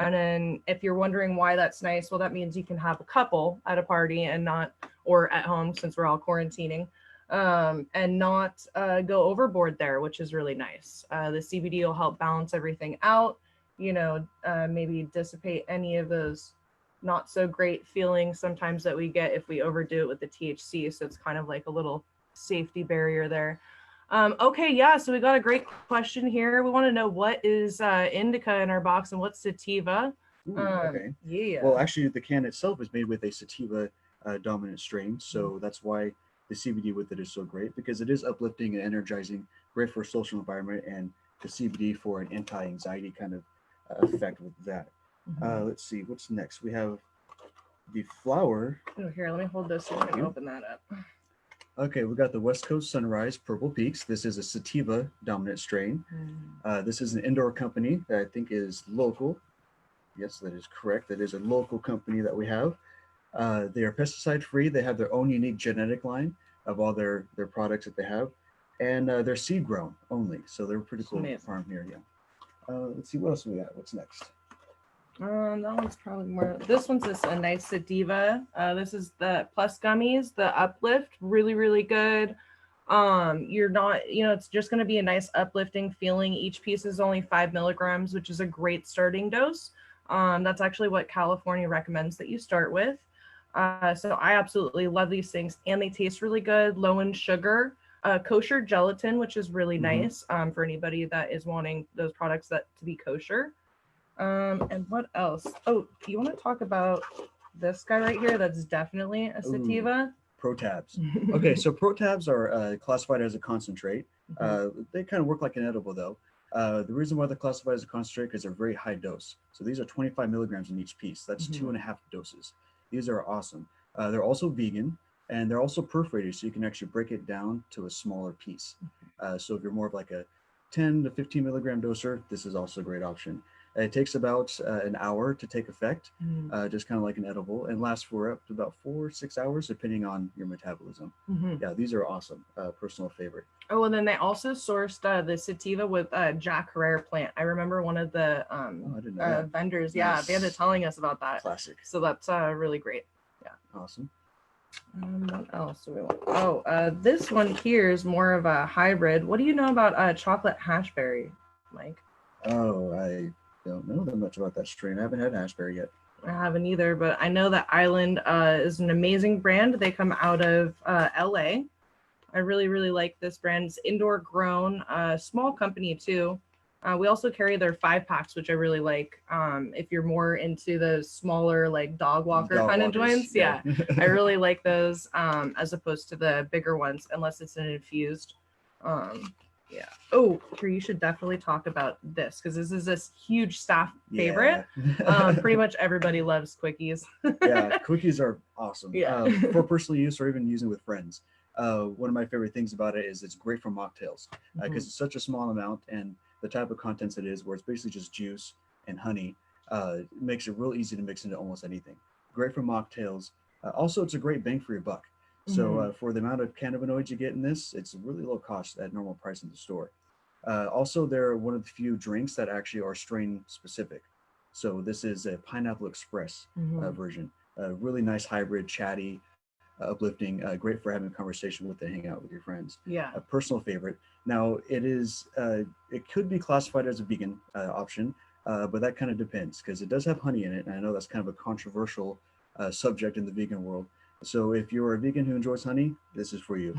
And then if you're wondering why that's nice, well, that means you can have a couple at a party and not, or at home since we're all quarantining, and not go overboard there, which is really nice. The CBD will help balance everything out, maybe dissipate any of those not so great feelings sometimes that we get if we overdo it with the THC. So it's kind of like a little safety barrier there. Okay, yeah, so we got a great question here. We want to know what is indica in our box and what's sativa. Ooh, okay. Yeah. Well, actually, the can itself is made with a sativa dominant strain, so that's why the CBD with it is so great because it is uplifting and energizing, great for a social environment, and the CBD for an anti-anxiety kind of effect with that. Let's see, what's next? We have the flower. Oh, here, let me hold this so I can open that up. Okay, we got the West Coast Sunrise Purple Peaks. This is a sativa dominant strain. This is an indoor company that I think is local. Yes, that is correct. That is a local company that we have. They are pesticide free. They have their own unique genetic line of all their products that they have. And they're seed grown only. So they're pretty cool farm here. Yeah. Let's see, what else we got? What's next? That one's probably more. This one's just a nice sativa. This is the Plus Gummies, the Uplift, really, really good. You're not, it's just going to be a nice uplifting feeling. Each piece is only 5 milligrams, which is a great starting dose. That's actually what California recommends that you start with. So I absolutely love these things, and they taste really good, low in sugar. Kosher gelatin, which is really nice for anybody that is wanting those products that to be kosher. And what else? Oh, do you want to talk about this guy right here? That's definitely a sativa. Pro tabs. Okay, so pro tabs are classified as a concentrate. They kind of work like an edible though. The reason why they're classified as a concentrate because they're very high dose. So these are 25 milligrams in each piece. That's 2.5 doses. These are awesome. They're also vegan and they're also perforated, so you can actually break it down to a smaller piece. So if you're more of like a 10 to 15 milligram doser, this is also a great option. It takes about an hour to take effect, just kind of like an edible, and lasts for up to about 4 or 6 hours, depending on your metabolism. Yeah, these are awesome. Personal favorite. Oh, and then they also sourced the sativa with Jack Herrera plant. I remember one of the vendors. Yeah, they ended up telling us about that. Classic. So that's really great. Yeah. Awesome. What else do we want? Oh, this one here is more of a hybrid. What do you know about chocolate hashberry, Mike? Oh, I don't know that much about that strain. I haven't had hashberry yet. I haven't either, but I know that Island is an amazing brand. They come out of LA. I really, really like this brand. It's indoor grown, small company too. We also carry their 5-packs, which I really like. If you're more into those smaller, like dog walker kind of joints, yeah, I really like those as opposed to the bigger ones, unless it's an infused. Yeah. Oh, here, you should definitely talk about this because this is this huge staff favorite. Pretty much everybody loves quickies. Yeah, quickies are awesome. Yeah. For personal use or even using with friends. One of my favorite things about it is it's great for mocktails because it's such a small amount, and the type of contents it is, where it's basically just juice and honey, makes it real easy to mix into almost anything. Great for mocktails. Also, it's a great bang for your buck. So for the amount of cannabinoids you get in this, it's really low cost at normal price in the store. Also, they're one of the few drinks that actually are strain specific. So this is a Pineapple Express version. Really nice hybrid, chatty, uplifting, great for having a conversation with and hang out with your friends. Yeah. A personal favorite. Now it is, it could be classified as a vegan option, but that kind of depends because it does have honey in it. And I know that's kind of a controversial subject in the vegan world. So if you're a vegan who enjoys honey, this is for you.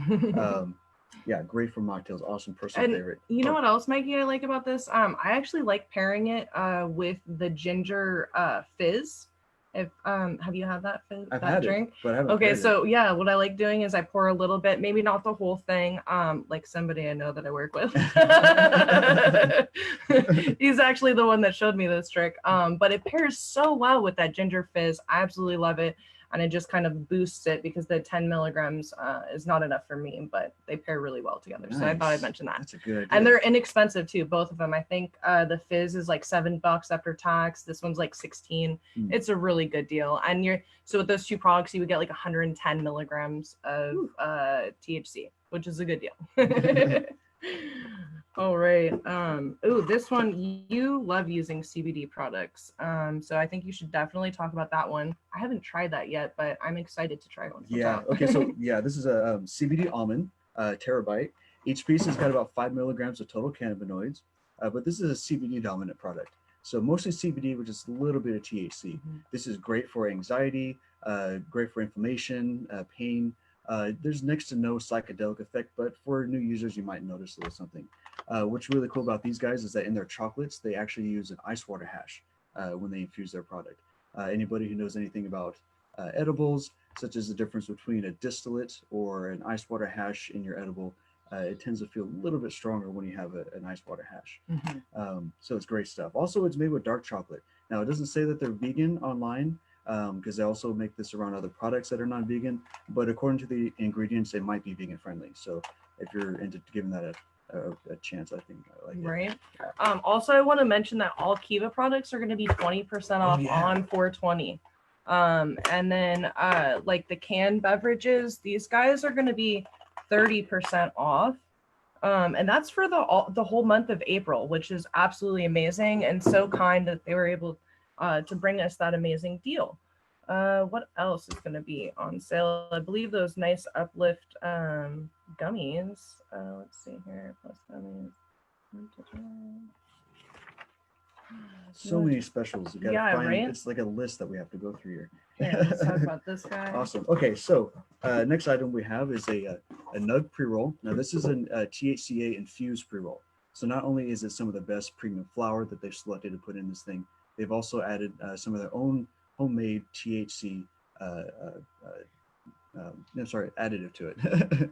Yeah, great for mocktails. Awesome personal favorite. You know what else, Mikey, I like about this? I actually like pairing it with the ginger fizz. If have you had that fizz? I've had drink? It, but I haven't. Okay, so yeah, what I like doing is I pour a little bit, maybe not the whole thing. Like somebody I know that I work with. He's actually the one that showed me this trick. But it pairs so well with that ginger fizz. I absolutely love it. And it just kind of boosts it because the 10 milligrams is not enough for me, but they pair really well together. Nice. So I thought I'd mention that. That's a good idea. And they're inexpensive too, both of them. I think the fizz is like $7 after tax. This one's like 16. It's a really good deal. And so with those two products, you would get like 110 milligrams of THC, which is a good deal. All right. Oh, this one, you love using CBD products. So I think you should definitely talk about that one. I haven't tried that yet, but I'm excited to try one. Yeah. Okay. So yeah, this is a CBD almond terabyte. Each piece has got about 5 milligrams of total cannabinoids, but this is a CBD dominant product. So mostly CBD with just a little bit of THC. This is great for anxiety, great for inflammation, pain. There's next to no psychedelic effect, but for new users, you might notice a little something. What's really cool about these guys is that in their chocolates, they actually use an ice water hash when they infuse their product. Anybody who knows anything about edibles, such as the difference between a distillate or an ice water hash in your edible, it tends to feel a little bit stronger when you have an ice water hash. So it's great stuff. Also, it's made with dark chocolate. Now, it doesn't say that they're vegan online because they also make this around other products that are non-vegan, but according to the ingredients, they might be vegan friendly. So if you're into giving that a chance, I think I like it. Right. Also, I want to mention that all Kiva products are going to be 20% off on 420. And then like the canned beverages, these guys are going to be 30% off. And that's for the whole month of April, which is absolutely amazing and so kind that they were able to bring us that amazing deal. What else is going to be on sale? I believe those nice uplift gummies. Let's see here. Plus gummies. So many specials. You gotta find. Right? It's like a list that we have to go through here. Yeah, let's talk about this guy. Awesome. Okay, so next item we have is a nug pre-roll. Now this is a THCA infused pre-roll. So not only is it some of the best premium flower that they've selected to put in this thing, they've also added some of their own homemade THC. Additive to it.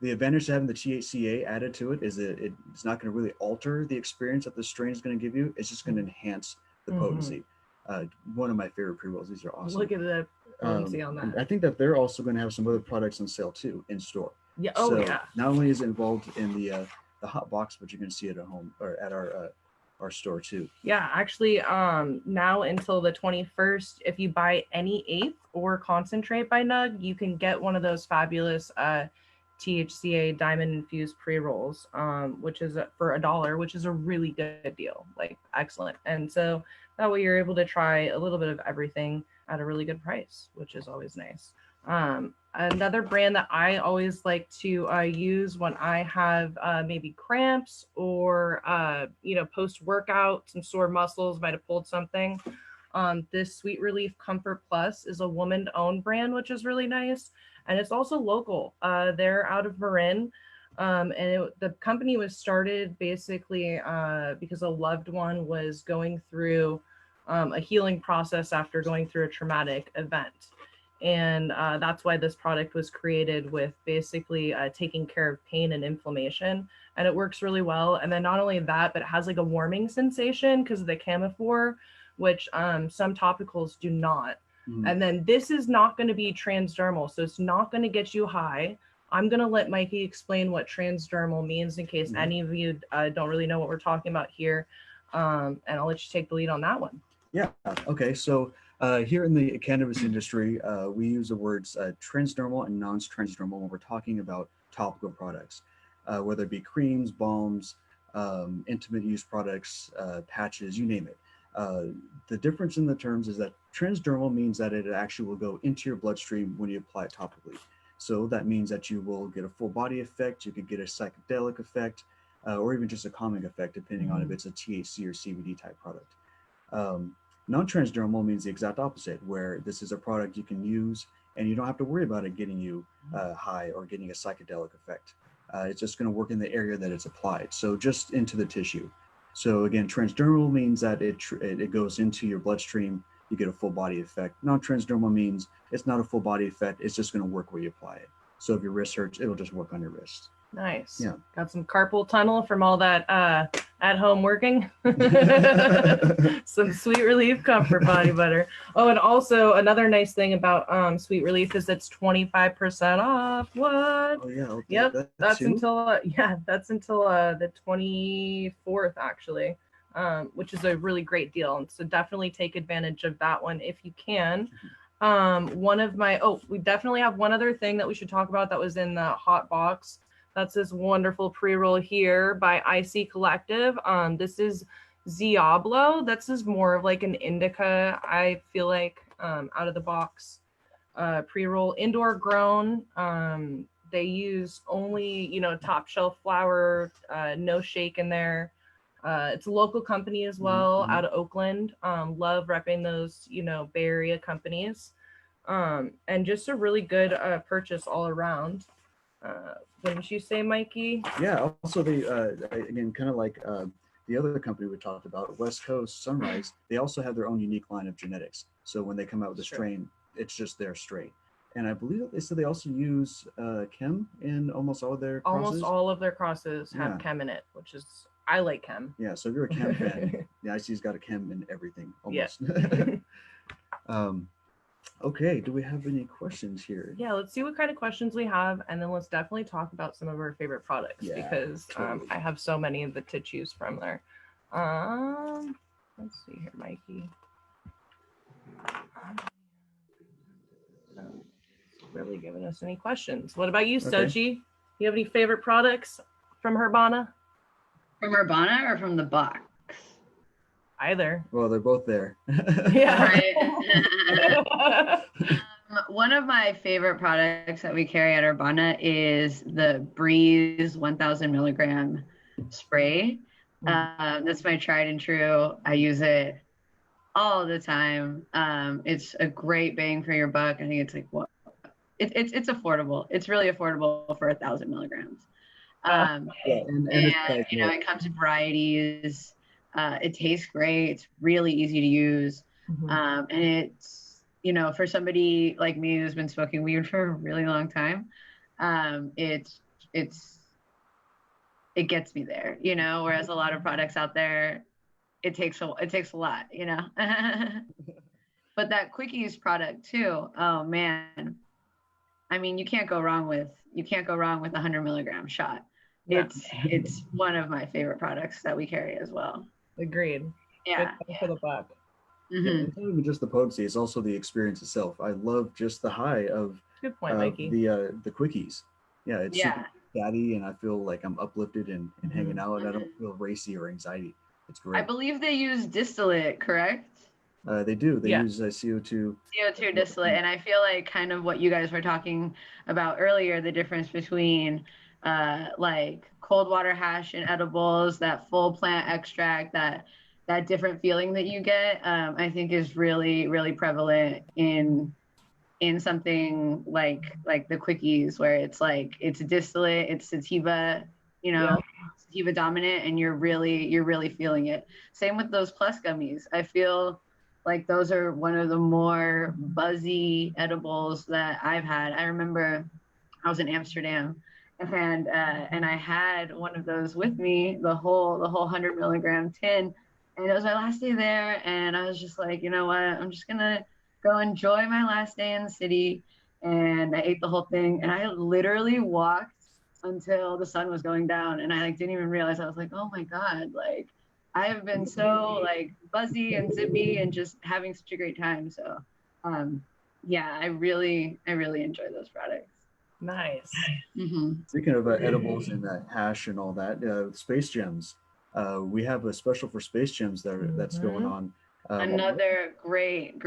The advantage to having the THCA added to it is that it's not going to really alter the experience that the strain is going to give you. It's just going to enhance the potency. One of my favorite pre-rolls. These are awesome. Look at the potency on that. I think that they're also going to have some other products on sale too in store. Yeah. Oh, so yeah. Not only is it involved in the hot box, but you're going to see it at home or at our store too. Yeah, actually, now until the 21st, if you buy any eighth or concentrate by Nug, you can get one of those fabulous THCA diamond infused pre-rolls, which is for $1, which is a really good deal, like excellent. And so that way you're able to try a little bit of everything at a really good price, which is always nice. Another brand that I always like to use when I have maybe cramps or post-workout, some sore muscles, might have pulled something. This Sweet Relief Comfort Plus is a woman-owned brand, which is really nice. And it's also local. They're out of Marin. The company was started basically because a loved one was going through a healing process after going through a traumatic event. And that's why this product was created, with basically taking care of pain and inflammation. And it works really well. And then not only that, but it has like a warming sensation because of the camphor, which some topicals do not. And then this is not going to be transdermal, so it's not going to get you high. I'm going to let Mikey explain what transdermal means in case any of you don't really know what we're talking about here. And I'll let you take the lead on that one. Yeah. Okay. So here in the cannabis industry, we use the words transdermal and non-transdermal when we're talking about topical products, whether it be creams, balms, intimate use products, patches, you name it. The difference in the terms is that transdermal means that it actually will go into your bloodstream when you apply it topically. So that means that you will get a full body effect, you could get a psychedelic effect, or even just a calming effect, depending on if it's a THC or CBD type product. Non-transdermal means the exact opposite, where this is a product you can use and you don't have to worry about it getting you high or getting a psychedelic effect. It's just going to work in the area that it's applied, so just into the tissue. So again, transdermal means that it goes into your bloodstream, you get a full body effect. Non-transdermal means it's not a full body effect, it's just going to work where you apply it. So if your wrist hurts, it'll just work on your wrist. Nice. Yeah. Got some carpal tunnel from all that at-home working. Some Sweet Relief Comfort Body Butter. Oh, and also another nice thing about Sweet Relief is it's 25% off. What? Oh yeah. Yep. That's until the 24th actually, which is a really great deal. And so definitely take advantage of that one if you can. We definitely have one other thing that we should talk about that was in the hot box That's this wonderful pre-roll here by IC Collective. This is Diablo. This is more of like an indica, I feel like, out of the box pre-roll, indoor grown. They use only, top shelf flower, no shake in there. It's a local company as well, out of Oakland. Love repping those, Bay Area companies. And just a really good purchase all around. Wouldn't you say, Mikey? Yeah. Also, they again, kind of like the other company we talked about, West Coast Sunrise. They also have their own unique line of genetics. So when they come out with a strain, it's just their strain. And I believe that they said they also use chem in almost all of their crosses. Almost all of their crosses have chem in it, which is, I like chem. Yeah, so if you're a chem fan, the IC's got a chem in everything almost. Yeah. Okay, do we have any questions here? Yeah, let's see what kind of questions we have, and then let's definitely talk about some of our favorite products, because totally. I have so many of the to choose from there. Let's see here, Mikey. Really giving us any questions. What about you, Sochi? You have any favorite products from Herbana? From Herbana or from the box? Either. Well, they're both there. Yeah. Right. One of my favorite products that we carry at Herbana is the Breeze 1000 milligram spray. That's my tried and true. I use it all the time. It's a great bang for your buck. I think it's like it's affordable. It's really affordable for 1000 milligrams. And it comes in varieties. It tastes great. It's really easy to use. And it's, for somebody like me who's been smoking weed for a really long time, it gets me there, whereas a lot of products out there, it takes a lot, But that Quickies product too, oh man. I mean, you can't go wrong with a 100 milligram shot. Yeah. It's one of my favorite products that we carry as well. Agreed. Yeah. For the buck. It's not even just the potency; it's also the experience itself. I love just the high of good point, Mikey. The Quickies. Yeah, it's super daddy, and I feel like I'm uplifted and hanging out, and I don't feel racy or anxiety. It's great. I believe they use distillate, correct? They do. They use CO2. CO2 distillate, and I feel like kind of what you guys were talking about earlier, the difference between like cold water hash and edibles, that full plant extract, that different feeling that you get, I think is really, really prevalent in something like the Quickies, where it's like it's a distillate, it's sativa, sativa dominant, and you're really feeling it. Same with those plus gummies. I feel like those are one of the more buzzy edibles that I've had. I remember I was in Amsterdam, and I had one of those with me, the whole 100 milligram tin, and it was my last day there, and I was just like, you know what, I'm just gonna go enjoy my last day in the city, and I ate the whole thing, and I literally walked until the sun was going down, and I didn't even realize. I was like, oh my god, I have been so buzzy and zippy and just having such a great time. So I really enjoy those products. Nice. Speaking of edibles and hash and all that, Space Gems. We have a special for Space Gems that's going on. Another great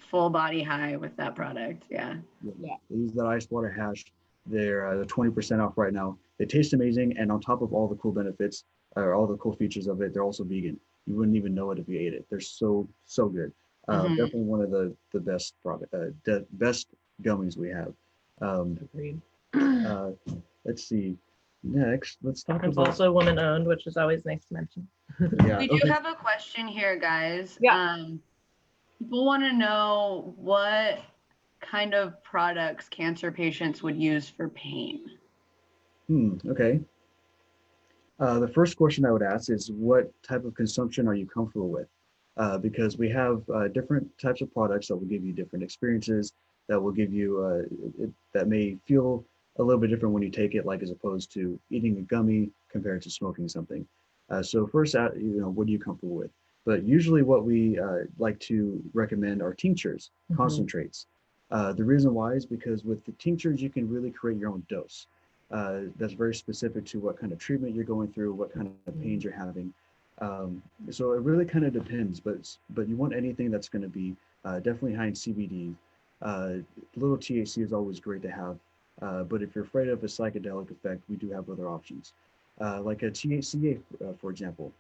full body high with that product. Yeah. They use that ice water hash. They're 20% off right now. They taste amazing, and on top of all the cool benefits, or all the cool features of it, they're also vegan. You wouldn't even know it if you ate it. They're so good. Definitely one of the best the best gummies we have. Agreed. Let's see. Next, let's talk about. It's also woman owned, which is always nice to mention. We do have a question here, guys. Yeah. People want to know what kind of products cancer patients would use for pain. Okay. The first question I would ask is, what type of consumption are you comfortable with? Because we have different types of products that will give you different experiences, that will give you, that may feel a little bit different when you take it, like as opposed to eating a gummy compared to smoking something. So first, what are you comfortable with? But usually what we like to recommend are tinctures, concentrates. The reason why is because with the tinctures, you can really create your own dose. that's very specific to what kind of treatment you're going through, what kind of pains you're having. So it really kind of depends, but you want anything that's going to be definitely high in CBD. Little THC is always great to have, but if you're afraid of a psychedelic effect, we do have other options, like a THCA, for example.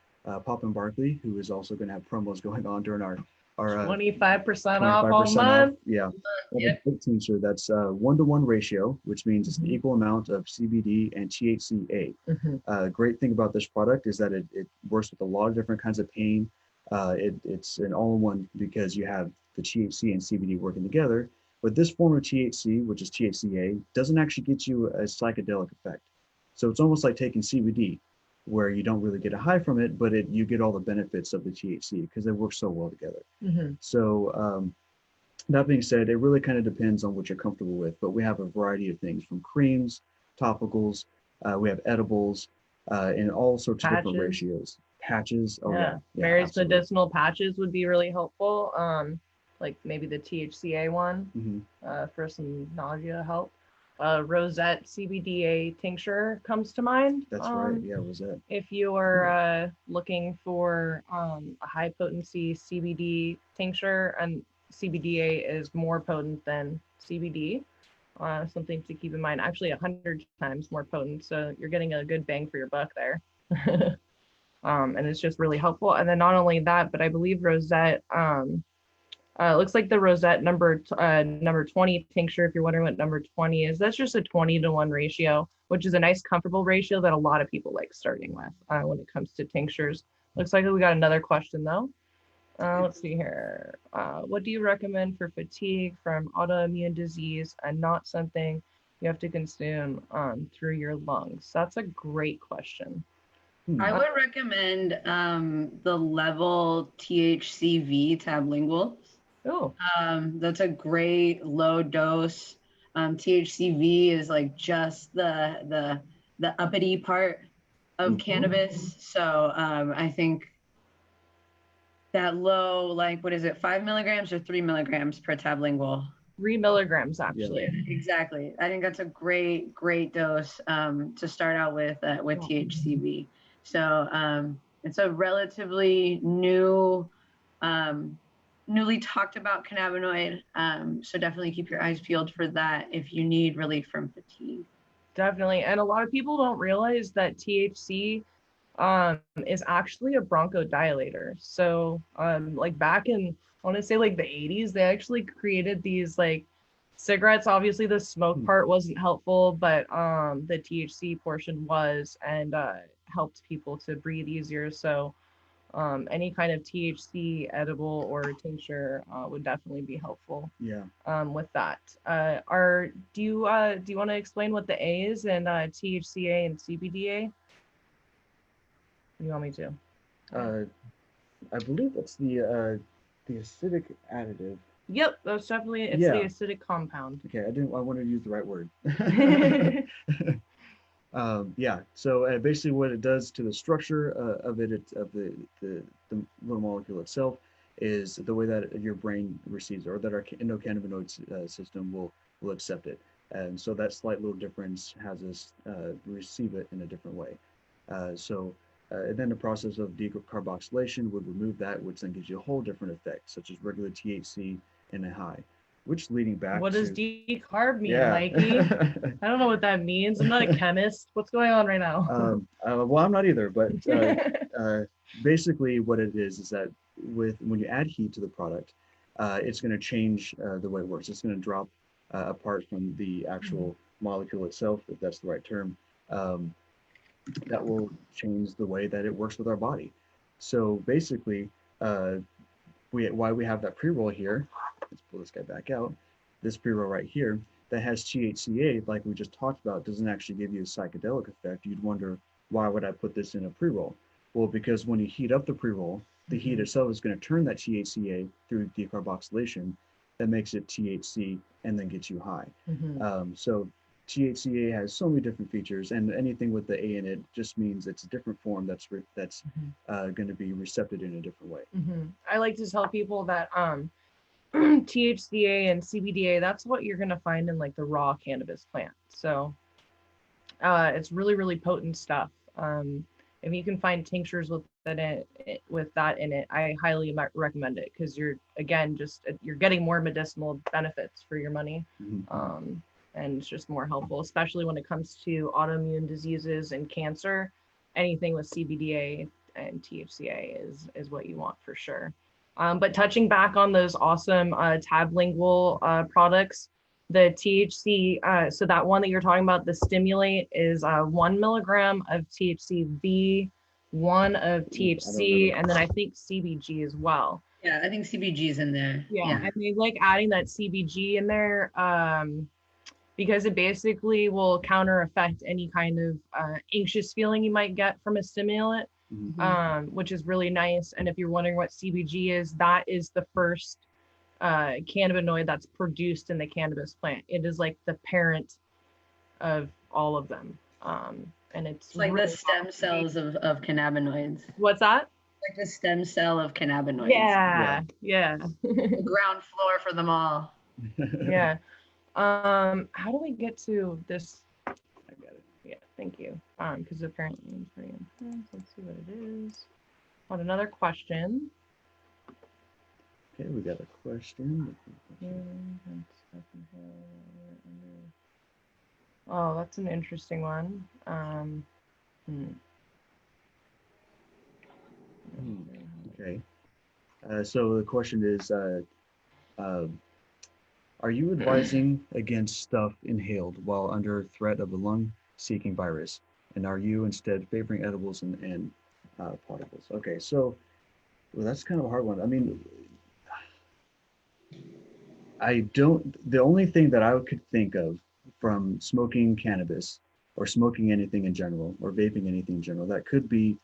Pop and Barkley, who is also going to have promos going on during our 25% off all 25% off. month. Yeah. Yep. A tincture that's 1-to-1 ratio, which means it's an equal amount of CBD and THCA. Great thing about this product is that it works with a lot of different kinds of pain. It's an all-in-one because you have the THC and CBD working together. But this form of THC, which is THCA, doesn't actually get you a psychedelic effect. So it's almost like taking CBD, where you don't really get a high from it, but you get all the benefits of the THC because they work so well together. So that being said, it really kind of depends on what you're comfortable with, but we have a variety of things from creams, topicals, we have edibles, in all sorts of different ratios. Patches, oh yeah. Various medicinal patches would be really helpful. Like maybe the THCA one for some nausea help. Rosette CBDA tincture comes to mind. That's right. Yeah, Rosette. If you are looking for a high potency CBD tincture, and CBDA is more potent than CBD, something to keep in mind. Actually, 100 times more potent. So you're getting a good bang for your buck there. And it's just really helpful. And then not only that, but I believe Rosette. It looks like the Rosette number 20 tincture, if you're wondering what number 20 is, that's just a 20-to-1 ratio, which is a nice comfortable ratio that a lot of people like starting with when it comes to tinctures. Looks like we got another question though. Let's see here. What do you recommend for fatigue from autoimmune disease and not something you have to consume through your lungs? That's a great question. I would recommend the Level THCV Tablingual. Oh, that's a great low dose. THCV is like just the uppity part of cannabis. So I think that low, like, what is it, 5 milligrams or 3 milligrams per tablingual? 3 milligrams actually. Yeah, exactly. I think that's a great dose to start out with THCV. So it's a relatively newly talked about cannabinoid. So definitely keep your eyes peeled for that if you need relief from fatigue. Definitely. And a lot of people don't realize that THC is actually a bronchodilator. So like back in, I want to say like the 80s, they actually created these like cigarettes. Obviously the smoke part wasn't helpful, but the THC portion was, and helped people to breathe easier. So any kind of THC edible or tincture would definitely be helpful. Yeah. With that, do you want to explain what the A is in THCA and CBDA? You want me to? I believe that's the acidic additive. Yep, that's definitely the acidic compound. Okay, I wanted to use the right word. Yeah. So basically, what it does to the structure of the little molecule itself is the way that your brain receives it, or that our endocannabinoid system will accept it. And so that slight little difference has us receive it in a different way. And then the process of decarboxylation would remove that, which then gives you a whole different effect, such as regular THC and a high. Which leading back what does decarb mean, Mikey? I don't know what that means. I'm not a chemist. What's going on right now? Well, I'm not either, but basically what it is that when you add heat to the product, it's going to change the way it works. It's going to drop apart from the actual molecule itself, if that's the right term. That will change the way that it works with our body. So basically, why we have that pre-roll here, let's pull this guy back out, this pre-roll right here, that has THCA, like we just talked about, doesn't actually give you a psychedelic effect. You'd wonder, why would I put this in a pre-roll? Well, because when you heat up the pre-roll, the heat itself is going to turn that THCA through decarboxylation. That makes it THC and then gets you high. So THCA has so many different features, and anything with the A in it just means it's a different form that's going to be recepted in a different way. I like to tell people that THCA and CBDA, that's what you're going to find in like the raw cannabis plant. So It's really, really potent stuff. If you can find tinctures with that in it, I highly recommend it because you're again just you're getting more medicinal benefits for your money, and it's just more helpful, especially when it comes to autoimmune diseases and cancer. Anything with CBDA and THCA is what you want for sure. But touching back on those awesome tablingual products, the THC, so that one that you're talking about, the Stimulate, is 1 milligram of THCV, one of THC, and then I think CBG as well. Yeah, I think CBG is in there. Yeah, and they like adding that CBG in there because it basically will counter effect any kind of anxious feeling you might get from a stimulant, which is really nice. And if you're wondering what CBG is, that is the first cannabinoid that's produced in the cannabis plant. It is like the parent of all of them. And it's like really the stem cells of cannabinoids. What's that? Like the stem cell of cannabinoids. Yeah. The ground floor for them all. Yeah. How do we get to this? I got it. Yeah, thank you. Because apparently it's very intense. Let's see what it is. On another question. Okay, we got a question. Oh, that's an interesting one. Okay. So the question is, are you advising against stuff inhaled while under threat of a lung-seeking virus? And are you instead favoring edibles and particles? Okay, so well, that's kind of a hard one. I mean, the only thing that I could think of from smoking cannabis or smoking anything in general or vaping anything in general, that could be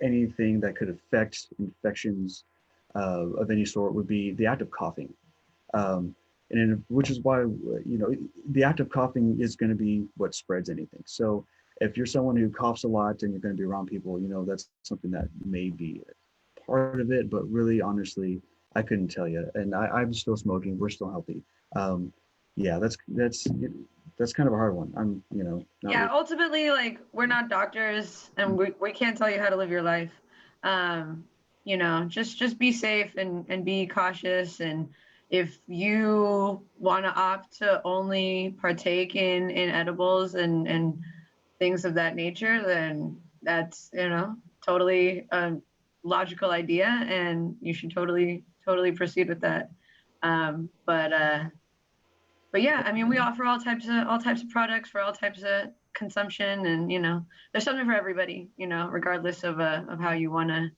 anything that could affect infections of any sort would be the act of coughing. Which is why, the act of coughing is going to be what spreads anything. So if you're someone who coughs a lot and you're going to be around people, that's something that may be part of it, but really, honestly, I couldn't tell you. And I'm still smoking. We're still healthy. Yeah, that's kind of a hard one. I'm, yeah, really. Ultimately, like, we're not doctors and we can't tell you how to live your life. Just be safe and be cautious. And if you want to opt to only partake in edibles and things of that nature, then that's, totally a logical idea and you should totally proceed with that. But yeah, I mean, we offer all types of products for all types of consumption, and there's something for everybody, regardless of how you want to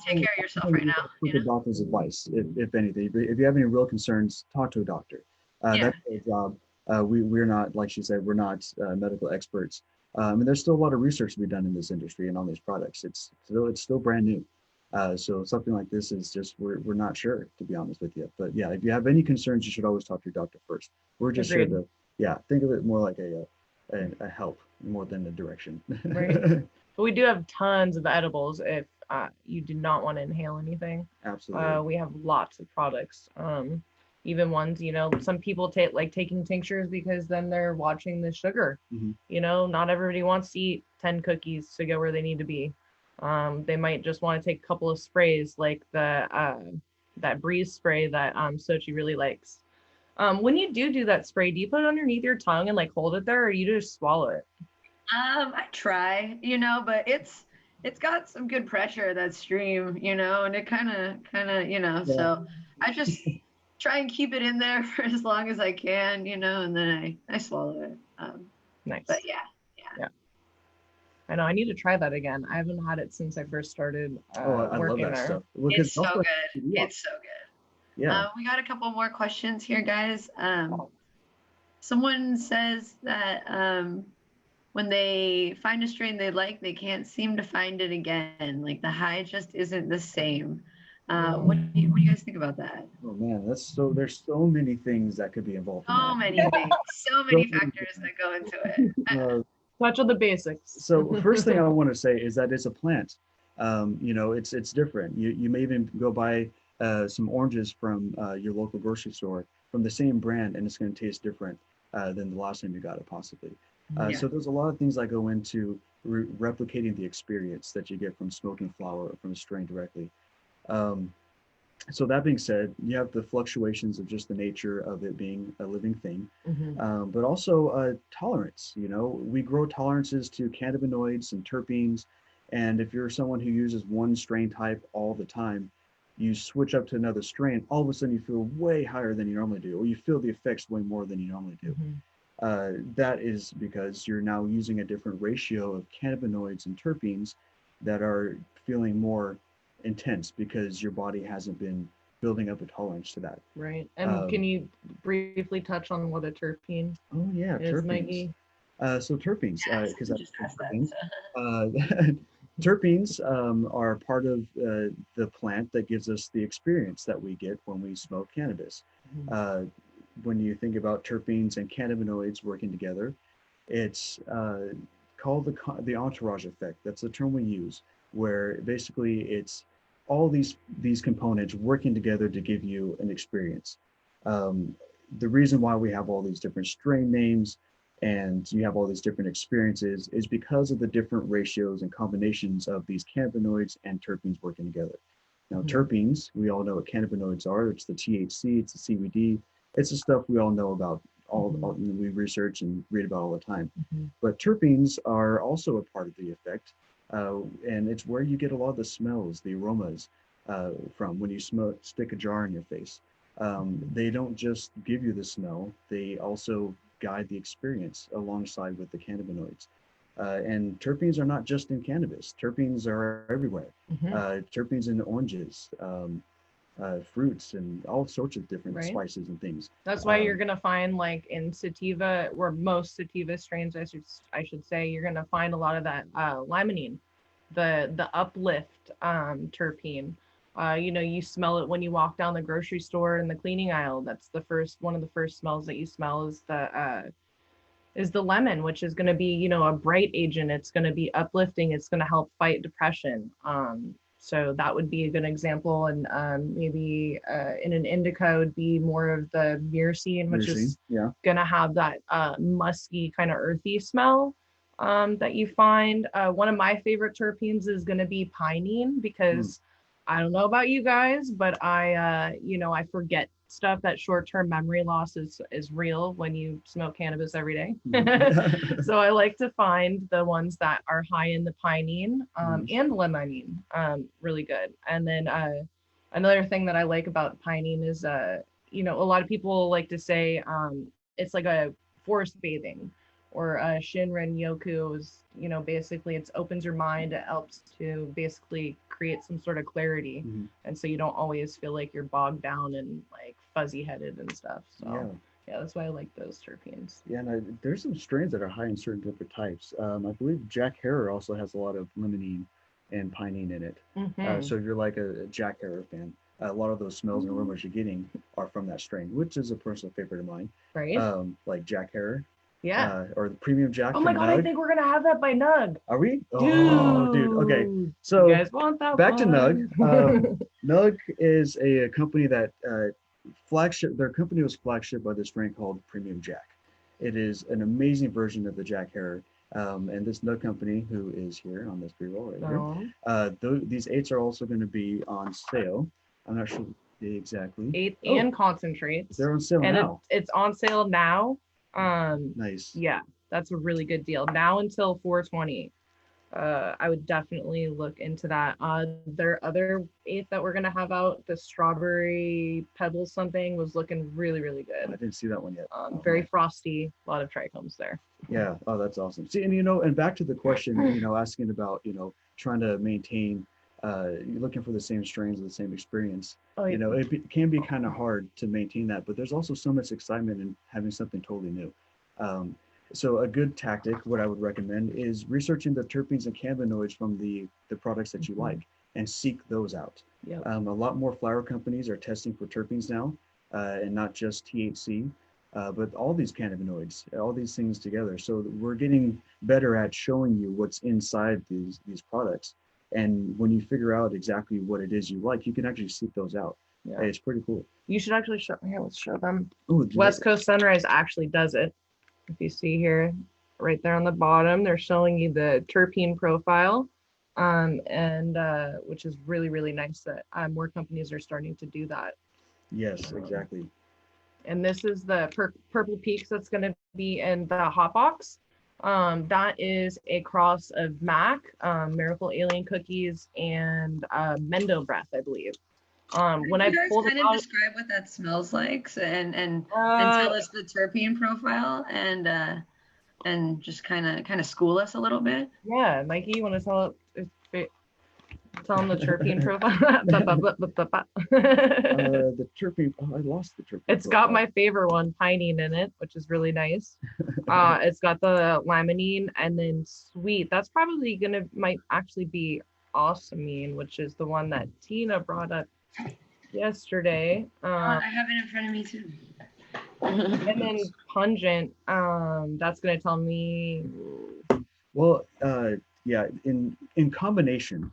take care of yourself right now. Take a doctor's advice, if anything. If you have any real concerns, talk to a doctor. That's their job. We're not, like she said, we're not medical experts. And there's still a lot of research to be done in this industry and on these products. It's still brand new. So something like this is just, we're not sure, to be honest with you. But yeah, if you have any concerns, you should always talk to your doctor first. We're just here to, think of it more like a help more than a direction. Right. But we do have tons of edibles if you do not want to inhale anything. Absolutely. We have lots of products. Even ones, some people taking tinctures because then they're watching the sugar. Not everybody wants to eat 10 cookies to go where they need to be. They might just want to take a couple of sprays like that breeze spray that Sochi really likes. When you do that spray, do you put it underneath your tongue and like hold it there, or you just swallow it? I try, but it's got some good pressure, that stream, and it kind of, so I just try and keep it in there for as long as I can, and then I swallow it. Nice. But yeah. I know I need to try that again. I haven't had it since I first started I working love that there. stuff. It's so good. It's so good. Yeah. We got a couple more questions here, guys. Someone says that when they find a strain they like, they can't seem to find it again. Like the high just isn't the same. What do you guys think about that? Oh man, there's so many things that could be involved in that. So many things, so many factors that go into it. Touch on the basics. So first thing I want to say is that it's a plant. It's different. You may even go buy some oranges from your local grocery store from the same brand, and it's going to taste different than the last time you got it, possibly. Yeah. So there's a lot of things that go into replicating the experience that you get from smoking flower or from a strain directly. Um, so that being said, you have the fluctuations of just the nature of it being a living thing, but also tolerance. You know, we grow tolerances to cannabinoids and terpenes, and if you're someone who uses one strain type all the time, you switch up to another strain, all of a sudden you feel way higher than you normally do, or you feel the effects way more than you normally do. That is because you're now using a different ratio of cannabinoids and terpenes that are feeling more intense because your body hasn't been building up a tolerance to that. Right. And can you briefly touch on what a terpene Oh yeah, is, terpenes. Maggie? So terpenes, Yes, because just that's press terpenes. that. Terpenes are part of the plant that gives us the experience that we get when we smoke cannabis. When you think about terpenes and cannabinoids working together, it's called the entourage effect. That's the term we use, where basically it's all these components working together to give you an experience. Um, the reason why we have all these different strain names and you have all these different experiences is because of the different ratios and combinations of these cannabinoids and terpenes working together. Now, terpenes, we all know what cannabinoids are. It's the THC, it's the CBD, it's the stuff we all know about. All we research and read about all the time. But terpenes are also a part of the effect, and it's where you get a lot of the smells, the aromas from when you stick a jar in your face. They don't just give you the smell; they also guide the experience alongside with the cannabinoids. And terpenes are not just in cannabis. Terpenes are everywhere. Terpenes in oranges, fruits, and all sorts of different spices and things. That's why you're gonna find, like, in sativa, or most sativa strains, I should say, you're gonna find a lot of that limonene, the uplift terpene. You know, you smell it when you walk down the grocery store in the cleaning aisle. That's one of the first smells that you smell is the lemon, which is going to be, you know, a bright agent. It's going to be uplifting. It's going to help fight depression. So that would be a good example. And maybe in an indica would be more of the myrcene, which is going to have that musky kind of earthy smell that you find. One of my favorite terpenes is going to be pinene, because I don't know about you guys, but you know, I forget stuff. That short-term memory loss is real when you smoke cannabis every day. So I like to find the ones that are high in the pinene and limonene, really good. And then another thing that I like about pinene is, you know, a lot of people like to say it's like a forest bathing, or Shinrin Yoku is, you know, basically it opens your mind. It helps to basically create some sort of clarity. And so you don't always feel like you're bogged down and like fuzzy headed and stuff. So yeah, that's why I like those terpenes. Yeah, and there's some strains that are high in certain different types. I believe Jack Herer also has a lot of limonene and pinene in it. So if you're like a Jack Herer fan, a lot of those smells and aromas you're getting are from that strain, which is a personal favorite of mine. Right. Like Jack Herer. Yeah. Or the premium Jack. Oh my God, Nug. I think we're gonna have that by Nug. Are we? Dude. Oh, dude. Okay. So you guys want that back to Nug. Nug is a company that their company was flagship by this strain called Premium Jack. It is an amazing version of the Jack Herer. And this Nug company, who is here on this pre-roll right here, these 8s are also going to be on sale. I'm not sure exactly. 8 and concentrates. They're on sale now. It's on sale now. Nice. Yeah, that's a really good deal. Now until 4/20. I would definitely look into that. Their other 8 that we're gonna have out, the strawberry pebbles something, was looking really, really good. I didn't see that one yet. Very frosty, a lot of trichomes there. Yeah. Oh, that's awesome. See, and you know, and back to the question, you know, asking about, you know, trying to maintain, you're looking for the same strains, the same experience. You know, it can be kind of hard to maintain that, but there's also so much excitement in having something totally new. So a good tactic, what I would recommend, is researching the terpenes and cannabinoids from the products that you like, and seek those out. A lot more flower companies are testing for terpenes now, and not just THC, but all these cannabinoids, all these things together. So we're getting better at showing you what's inside these products. And when you figure out exactly what it is you like, you can actually seek those out. Yeah. It's pretty cool. You should actually show here. Let's show them. Ooh, West Coast Sunrise actually does it. If you see here, right there on the bottom, they're showing you the terpene profile, and which is really, really nice that more companies are starting to do that. Yes, exactly. And this is the Purple Peaks that's going to be in the hot box. That is a cross of Mac, Miracle Alien Cookies, and Mendo Breath, I believe. When I pulled kind it of out, describe what that smells like, and tell us the terpene profile, and just kind of school us a little bit. yeah, Mikey, you want to tell them the terpene profile? The terpene. Oh, I lost the terpene. It's got my favorite one, pinene, in it, which is really nice. It's got the limonene and then sweet. That's probably might actually be awesomine, which is the one that Tina brought up yesterday. I have it in front of me too. And then pungent. That's gonna tell me. Well, yeah, in combination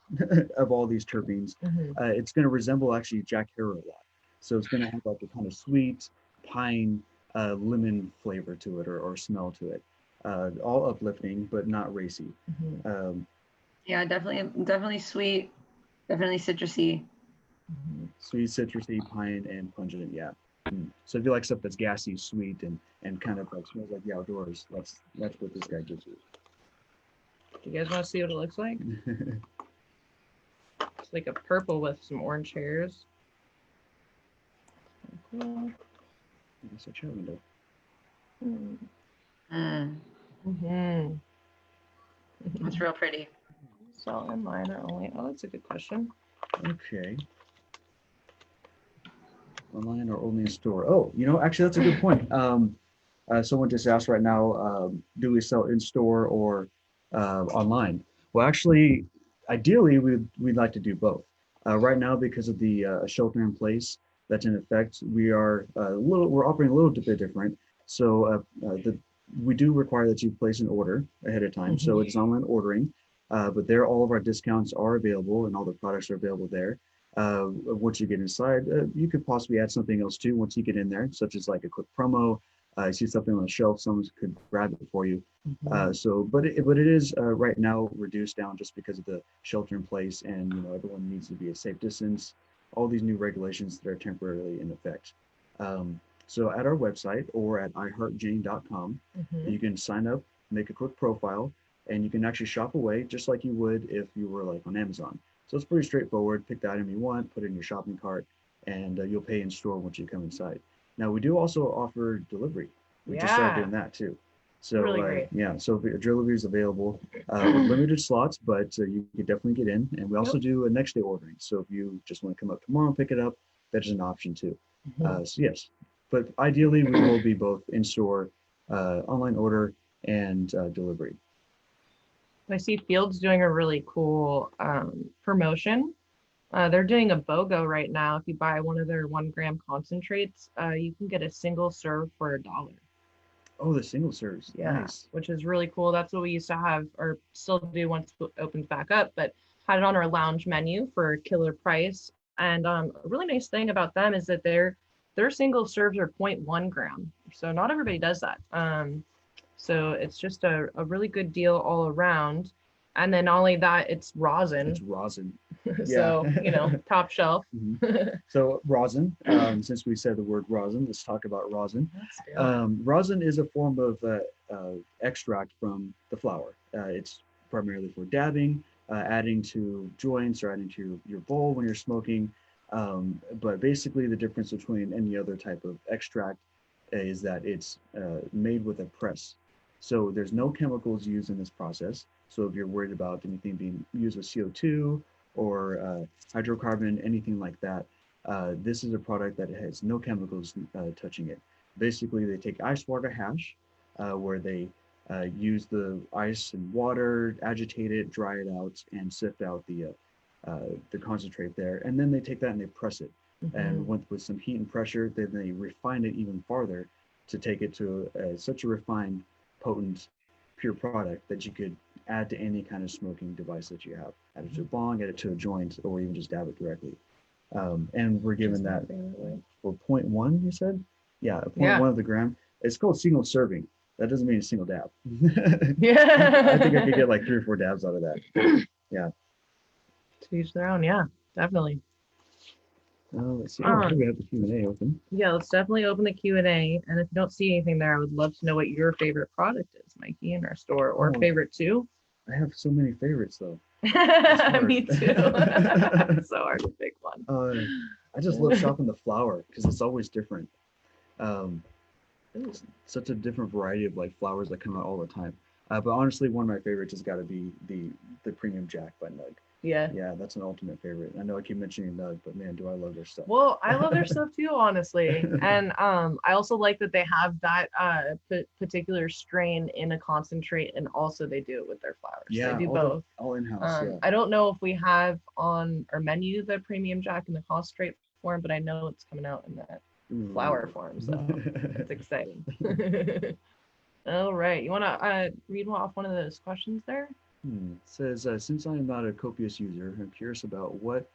of all these terpenes, it's going to resemble actually Jack Herer a lot. So it's going to have like a kind of sweet pine, lemon flavor to it or smell to it. All uplifting, but not racy. Yeah, definitely sweet, definitely citrusy. Sweet, citrusy, pine, and pungent. Yeah. So if you like stuff that's gassy, sweet, and kind of like smells like the outdoors, that's what this guy gives you. Do you guys want to see what it looks like? It's like a purple with some orange hairs. Cool. It's a chat window. That's real pretty. Sell online or only? Oh, that's a good question. Okay. Online or only in store? Oh, actually, that's a good point. Someone just asked right now, do we sell in store or online? Well, actually, ideally, we'd like to do both. Right now, because of the shelter in place that's in effect, we're operating a little bit different. So we do require that you place an order ahead of time. So it's online ordering, but there all of our discounts are available and all the products are available there. Once you get inside, you could possibly add something else too once you get in there, such as like a quick promo. See something on the shelf, someone could grab it for you. But it is right now reduced down just because of the shelter in place, and everyone needs to be a safe distance. All these new regulations that are temporarily in effect. So at our website or at iheartjane.com, you can sign up, make a quick profile, and you can actually shop away just like you would if you were like on Amazon. So it's pretty straightforward. Pick the item you want, put it in your shopping cart, and you'll pay in store once you come inside. Now we do also offer delivery. We just started doing that too. So really so delivery is available with limited slots, but you can definitely get in. And we also do a next day ordering. So if you just want to come up tomorrow and pick it up, that is an option too. So yes, but ideally we will be both in store, online order, and delivery. I see Field's doing a really cool promotion. They're doing a BOGO right now. If you buy one of their 1 gram concentrates, you can get a single serve for $1. Oh, the single serves. Yeah, nice. Which is really cool. That's what we used to have, or still do once it opens back up, but had it on our lounge menu for a killer price. And a really nice thing about them is that their single serves are 0.1 gram. So not everybody does that. So it's just a really good deal all around. And then not only that, it's rosin. It's rosin. So, top shelf. So rosin, since we said the word rosin, let's talk about rosin. Rosin is a form of extract from the flower. It's primarily for dabbing, adding to joints or adding to your bowl when you're smoking. But basically the difference between any other type of extract is that it's made with a press. So there's no chemicals used in this process. So if you're worried about anything being used with CO2 or hydrocarbon, anything like that, this is a product that has no chemicals touching it. Basically, they take ice water hash, where they use the ice and water, agitate it, dry it out, and sift out the concentrate there. And then they take that and they press it. And with some heat and pressure, then they refine it even farther to take it to such a refined, potent, pure product that you could add to any kind of smoking device that you have. Add it to a bong, add it to a joint, or even just dab it directly. And we're given that for 0.1, you said? Yeah, 0.1 Yeah. of the gram. It's called single serving. That doesn't mean a single dab. Yeah. I think I could get like 3 or 4 dabs out of that. Yeah. To each their own. Yeah, definitely. Let's see. Oh, we have the Q&A open. Yeah, let's definitely open the Q&A. And if you don't see anything there, I would love to know what your favorite product is, Mikey, in our store, or favorite too. I have so many favorites though. Me too. So hard to pick one. I just love shopping the flour because it's always different. It's such a different variety of like flowers that come out all the time. But honestly, one of my favorites has got to be the Premium Jack by Nug. Yeah. Yeah, that's an ultimate favorite. I know I keep mentioning Nug, but man, do I love their stuff. Well, I love their stuff too, honestly. And I also like that they have that particular strain in a concentrate, and also they do it with their flowers. Yeah, they do both. All in-house, yeah. I don't know if we have on our menu the Premium Jack in the concentrate form, but I know it's coming out in that flower form, so it's exciting. All right, you want to read off one of those questions there? It says, since I am not a copious user, I'm curious about what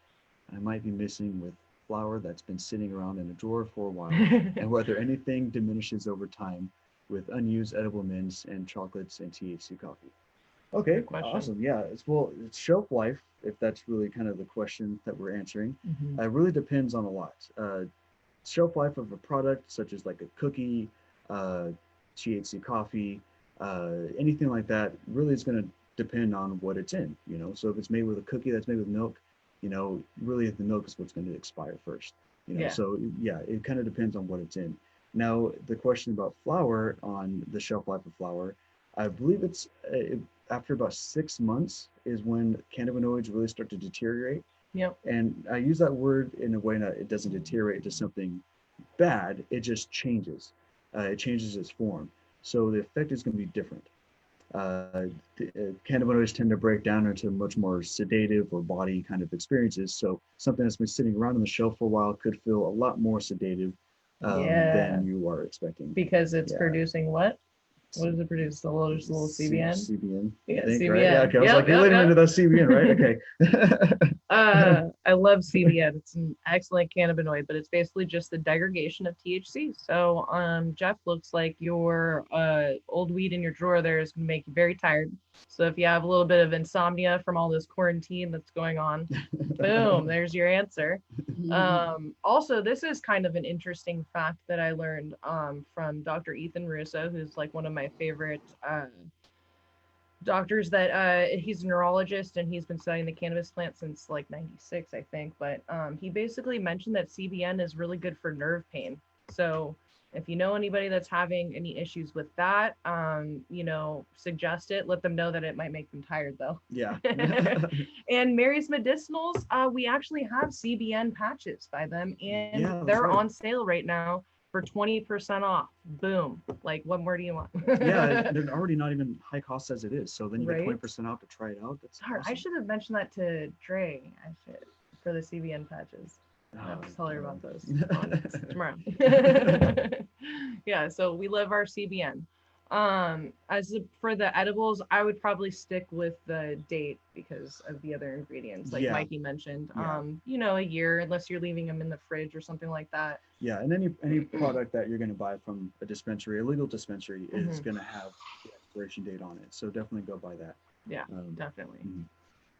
I might be missing with flour that's been sitting around in a drawer for a while, and whether anything diminishes over time with unused edible mints and chocolates and THC coffee. Okay, awesome. Yeah, it's shelf life, if that's really kind of the question that we're answering. It really depends on a lot. Shelf life of a product, such as like a cookie, THC coffee, anything like that, really is going to depend on what it's in, so if it's made with a cookie that's made with milk, really the milk is what's going to expire first, so yeah, it kind of depends on what it's in. Now the question about flour, on the shelf life of flour, I believe it's after about 6 months is when cannabinoids really start to deteriorate. Yep. And I use that word in a way that it doesn't deteriorate to something bad, it just changes. It changes its form, so the effect is going to be different. Cannabinoids tend to break down into much more sedative or body kind of experiences. So something that's been sitting around on the shelf for a while could feel a lot more sedative than you are expecting. Because it's producing what? What does it produce? A little CBN? CBN. Yeah, CBN. CBN. Right? Yeah, okay. I was like, you're leading into that CBN, right? Okay. I love CBN. It's an excellent cannabinoid, but it's basically just the degradation of THC. So, Jeff, looks like your old weed in your drawer there is going to make you very tired. So if you have a little bit of insomnia from all this quarantine that's going on, boom, there's your answer. Also, this is kind of an interesting fact that I learned from Dr. Ethan Russo, who's like one of my favorite doctors. That he's a neurologist and he's been studying the cannabis plant since like 96, I think. But he basically mentioned that CBN is really good for nerve pain. So if you know anybody that's having any issues with that, suggest it. Let them know that it might make them tired, though. Yeah. And Mary's Medicinals, we actually have CBN patches by them, and they're on sale right now for 20% off. Boom. Like, what more do you want? Yeah, they're already not even high cost as it is. So then you get 20% off to try it out. That's awesome. I should have mentioned that to Dre. For the CBN patches. I'll tell her about those tomorrow. Yeah, so we love our CBN. For the edibles, I would probably stick with the date because of the other ingredients, like Mikey mentioned. A year, unless you're leaving them in the fridge or something like that. Yeah, and any product that you're going to buy from a dispensary, a legal dispensary, is going to have the expiration date on it. So definitely go buy that. Yeah, definitely.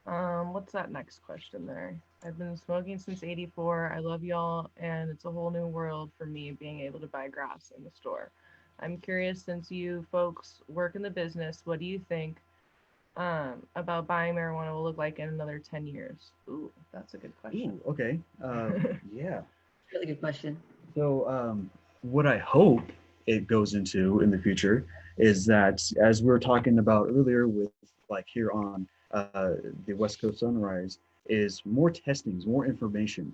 What's that next question there? I've been smoking since '84. I love y'all, and it's a whole new world for me being able to buy grass in the store. I'm curious, since you folks work in the business, what do you think about buying marijuana will look like in another 10 years? Ooh, that's a good question. Ooh, okay. Yeah. Really good question. So what I hope it goes into in the future is that, as we were talking about earlier with like here on the West Coast Sunrise, is more testings, more information,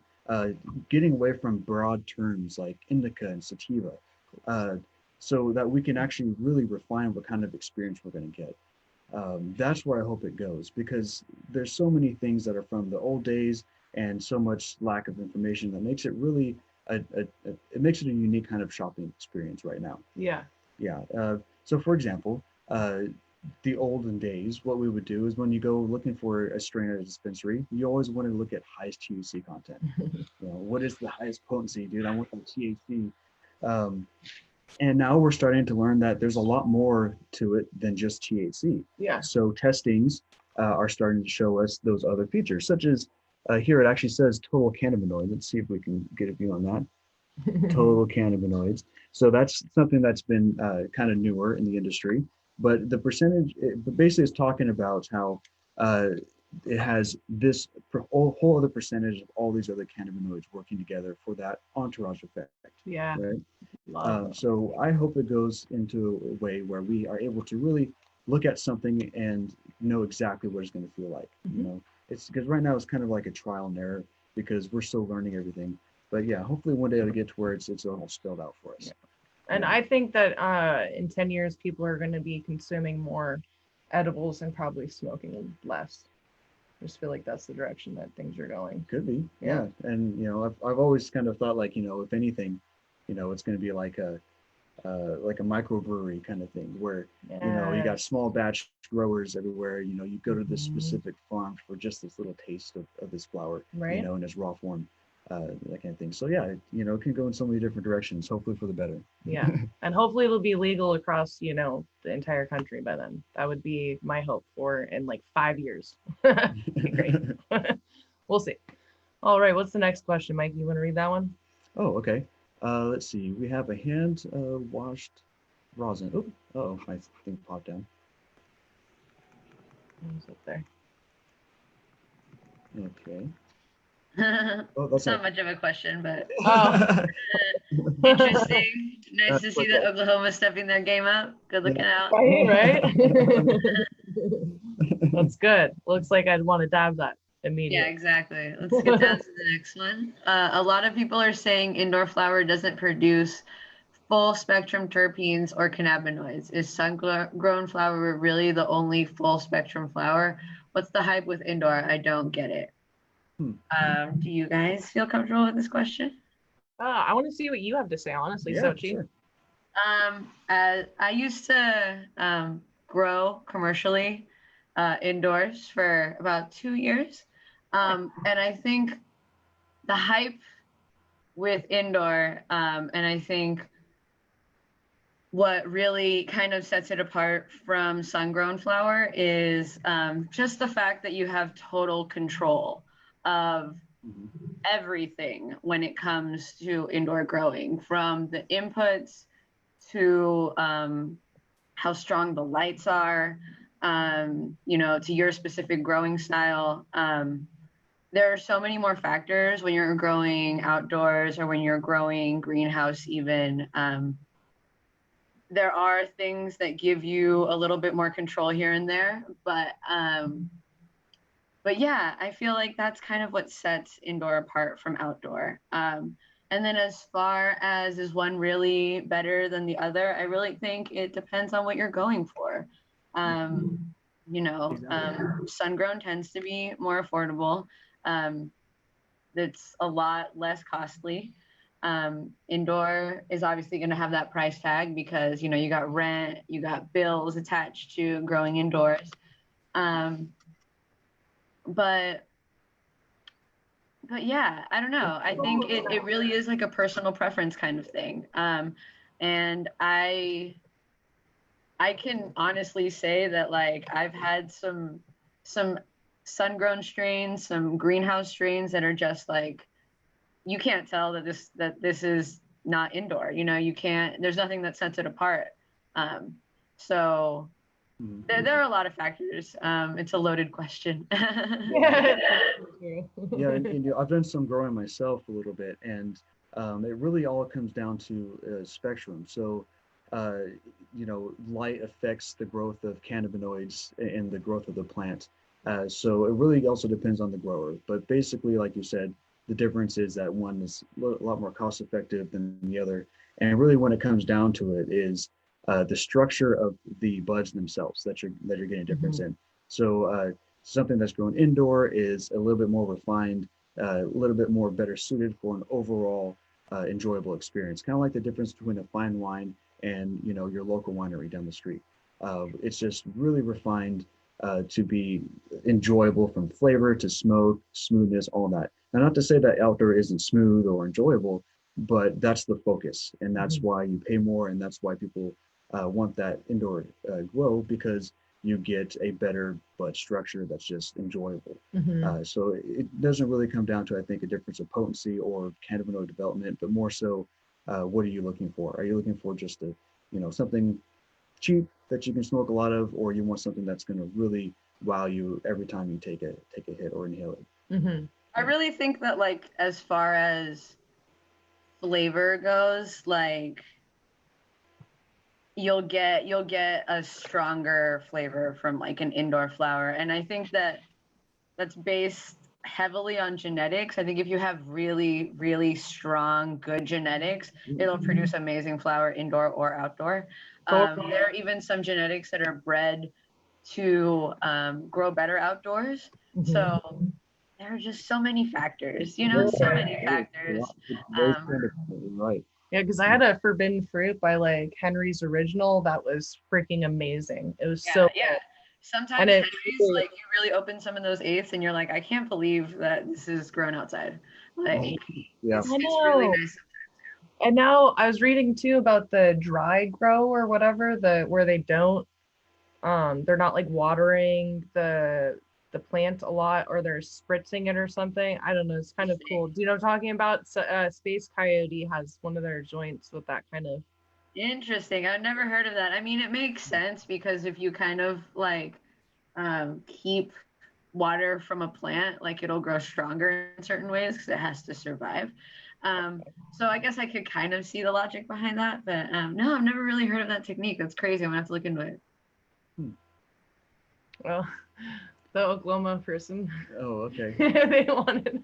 getting away from broad terms like indica and sativa, so that we can actually really refine what kind of experience we're going to get. That's where I hope it goes, because there's so many things that are from the old days and so much lack of information that makes it really it makes it a unique kind of shopping experience right now. Yeah. Yeah. So for example, the olden days, what we would do is when you go looking for a strain at a dispensary, you always want to look at highest THC content. What is the highest potency, dude? I want the THC. Um, and now we're starting to learn that there's a lot more to it than just THC. Yeah. So testings are starting to show us those other features, such as here it actually says total cannabinoid. Let's see if we can get a view on that. Total cannabinoids. So that's something that's been kind of newer in the industry. But the percentage, but basically, it's talking about how uh, it has this whole other percentage of all these other cannabinoids working together for that entourage effect. Yeah. Right. So I hope it goes into a way where we are able to really look at something and know exactly what it's going to feel like. It's because right now it's kind of like a trial and error because we're still learning everything. But yeah, hopefully one day it'll get to where it's all spelled out for us. Yeah. And I think that in 10 years, people are going to be consuming more edibles and probably smoking less. I just feel like that's the direction that things are going. Could be. Yeah. And, I've always kind of thought like, if anything, it's going to be like a microbrewery kind of thing where, you got small batch growers everywhere, you go to this specific farm for just this little taste of this flower, right. In its raw form. That kind of thing. So yeah, it can go in so many different directions, hopefully for the better. Yeah. And hopefully it'll be legal across, the entire country by then. That would be my hope for in like 5 years. Great. We'll see. All right. What's the next question, Mike? You want to read that one? Oh, okay. Let's see. We have a hand washed rosin. Oh, my thing popped down. What's up there? Okay. That's not much of a question, but interesting. Nice to see that Oklahoma stepping their game up. Good looking out. Right? That's good. Looks like I'd want to dab that immediately. Yeah, exactly. Let's get down to the next one. A lot of people are saying indoor flower doesn't produce full spectrum terpenes or cannabinoids. Is sun-grown flower really the only full spectrum flower? What's the hype with indoor? I don't get it. Do you guys feel comfortable with this question? I want to see what you have to say, honestly. Yeah, Sochi. sure. I used to grow commercially indoors for about 2 years. And I think the hype with indoor, and I think what really kind of sets it apart from sun-grown flower is just the fact that you have total control of everything when it comes to indoor growing, from the inputs to how strong the lights are, to your specific growing style. There are so many more factors when you're growing outdoors or when you're growing greenhouse even. There are things that give you a little bit more control here and there, but yeah, I feel like that's kind of what sets indoor apart from outdoor. And then as far as is one really better than the other, I really think it depends on what you're going for. Sun-grown tends to be more affordable. It's a lot less costly. Indoor is obviously going to have that price tag because, you got rent, you got bills attached to growing indoors. But yeah, I don't know. I think it really is like a personal preference kind of thing. And I can honestly say that like I've had some sun-grown strains, some greenhouse strains that are just like, you can't tell that this is not indoor. You can't, there's nothing that sets it apart. So there are a lot of factors. It's a loaded question. Yeah, and I've done some growing myself a little bit, and it really all comes down to spectrum. So, light affects the growth of cannabinoids and the growth of the plant. So it really also depends on the grower. But basically, like you said, the difference is that one is a lot more cost effective than the other. And really, when it comes down to it, is the structure of the buds themselves that you're getting a difference in. So something that's grown indoor is a little bit more refined, a little bit more better suited for an overall enjoyable experience. Kind of like the difference between a fine wine and your local winery down the street. It's just really refined to be enjoyable from flavor to smoke, smoothness, all that. Now, not to say that outdoor isn't smooth or enjoyable, but that's the focus, and that's why you pay more, and that's why people want that indoor grow, because you get a better bud structure that's just enjoyable. So it doesn't really come down to, I think, a difference of potency or cannabinoid development, but more so, what are you looking for? Are you looking for just a, something cheap that you can smoke a lot of, or you want something that's going to really wow you every time you take a hit or inhale it? I really think that, like, as far as flavor goes, like, you'll get a stronger flavor from like an indoor flower, and I think that that's based heavily on genetics. I think if you have really, really strong, good genetics, it'll produce amazing flower indoor or outdoor. There are even some genetics that are bred to grow better outdoors. So there are just so many factors, so many factors. Right. Yeah, because I had a forbidden fruit by like Henry's Original that was freaking amazing. It was so good. Sometimes and Henry's, like, you really open some of those eighths and you're like, I can't believe that this is grown outside. Like, yeah, it's really nice. And now I was reading too about the dry grow or whatever, where they don't they're not like watering the plant a lot, or they're spritzing it or something. I don't know. It's kind of cool. Do you know what I'm talking about? So, Space Coyote has one of their joints with that kind of. Interesting. I've never heard of that. I mean, it makes sense because if you kind of like keep water from a plant, like, it'll grow stronger in certain ways because it has to survive. So I guess I could kind of see the logic behind that, but no, I've never really heard of that technique. That's crazy. I'm gonna have to look into it. Well, the Oklahoma person. Oh, okay. They wanted.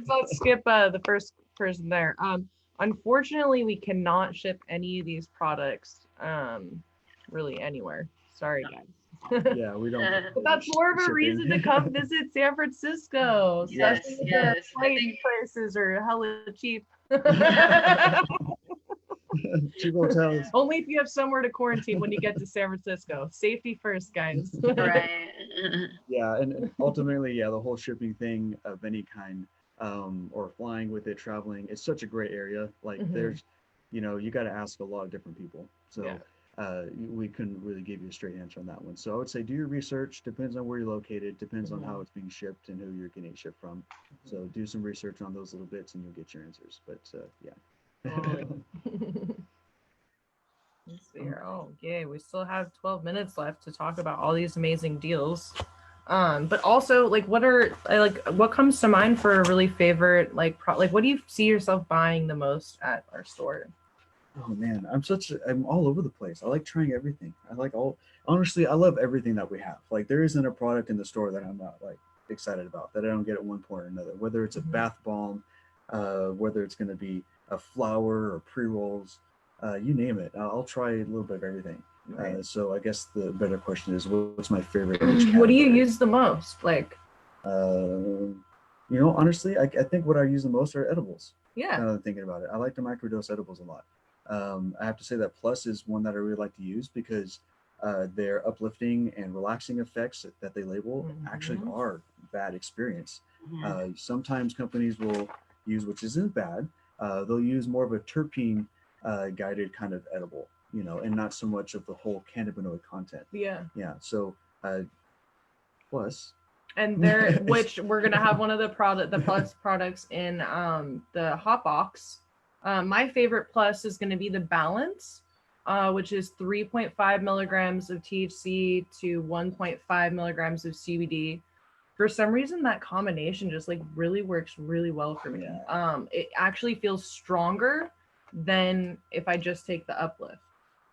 Let's skip the first person there. Unfortunately, we cannot ship any of these products really anywhere. Sorry, guys. Yeah, we don't. But that's more of a reason to come visit San Francisco. Yes. Flight prices are hella cheap. Cheap hotels. Only if you have somewhere to quarantine when you get to San Francisco. Safety first, guys. Right. Yeah, and ultimately, yeah, the whole shipping thing of any kind, or flying with it, traveling, it's such a great area. Like, there's, you got to ask a lot of different people. So we couldn't really give you a straight answer on that one. So I would say do your research. Depends on where you're located. Depends on how it's being shipped and who you're getting it shipped from. So do some research on those little bits, and you'll get your answers. But yeah. Let's see here. Oh, yay. We still have 12 minutes left to talk about all these amazing deals. But also, like, what comes to mind for a really favorite, like what do you see yourself buying the most at our store? Oh man, I'm all over the place. I like trying everything. Honestly, I love everything that we have. Like, there isn't a product in the store that I'm not like excited about, that I don't get at one point or another, whether it's a bath bomb, whether it's going to be a flower or pre-rolls, you name it. I'll try a little bit of everything. Right. So I guess the better question is, what's my favorite? What do you use the most? Like, honestly, I think what I use the most are edibles. Yeah. Now that I'm thinking about it, I like to microdose edibles a lot. I have to say that Plus is one that I really like to use because their uplifting and relaxing effects that they label actually are bad experience. Sometimes companies will use, which isn't bad, they'll use more of a terpene guided kind of edible, and not so much of the whole cannabinoid content. Yeah. So Plus. And which we're gonna have one of the Plus products in the hot box. My favorite Plus is gonna be the Balance, which is 3.5 milligrams of THC to 1.5 milligrams of CBD. For some reason, that combination just like really works really well for me. It actually feels stronger than if I just take the Uplift.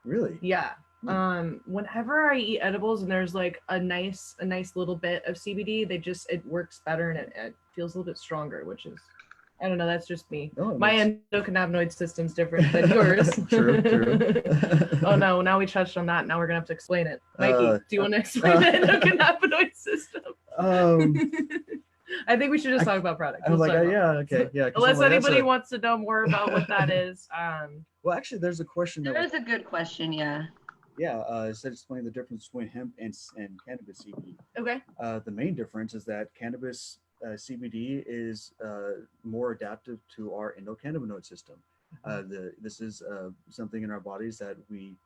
Really? Yeah. Whenever I eat edibles and there's like a nice little bit of CBD, it works better, and it feels a little bit stronger, which is, I don't know, that's just me. My endocannabinoid system's different than yours. True. Oh no, now we touched on that. Now we're gonna have to explain it. Mikey, do you want to explain the endocannabinoid system? I think we should just talk about products. I was like, okay. Unless anybody wants to know more about what that is. Well, actually, there's a question. There is a good question, yeah. Yeah, instead of explaining the difference between hemp and cannabis CBD. Okay. The main difference is that cannabis CBD is more adaptive to our endocannabinoid system. This is something in our bodies that we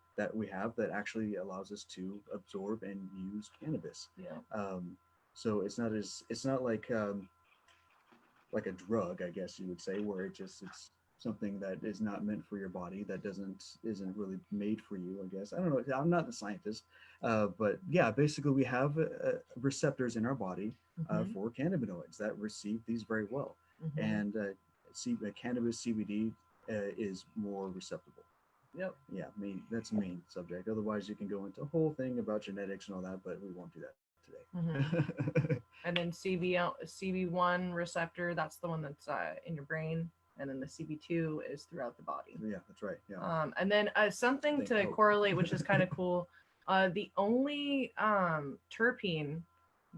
have that actually allows us to absorb and use cannabis. Yeah. So it's not like a drug, I guess you would say, where it's something that is not meant for your body, that isn't really made for you, I guess. I don't know. I'm not a scientist, but yeah, basically we have receptors in our body for cannabinoids that receive these very well, and cannabis CBD is more receptible. Yep. Yeah, that's the main subject. Otherwise, you can go into a whole thing about genetics and all that, but we won't do that today. And then CB1 receptor, that's the one that's in your brain, and then the CB2 is throughout the body. Yeah, that's right. Yeah. And then something to correlate, which is kind of cool. The only terpene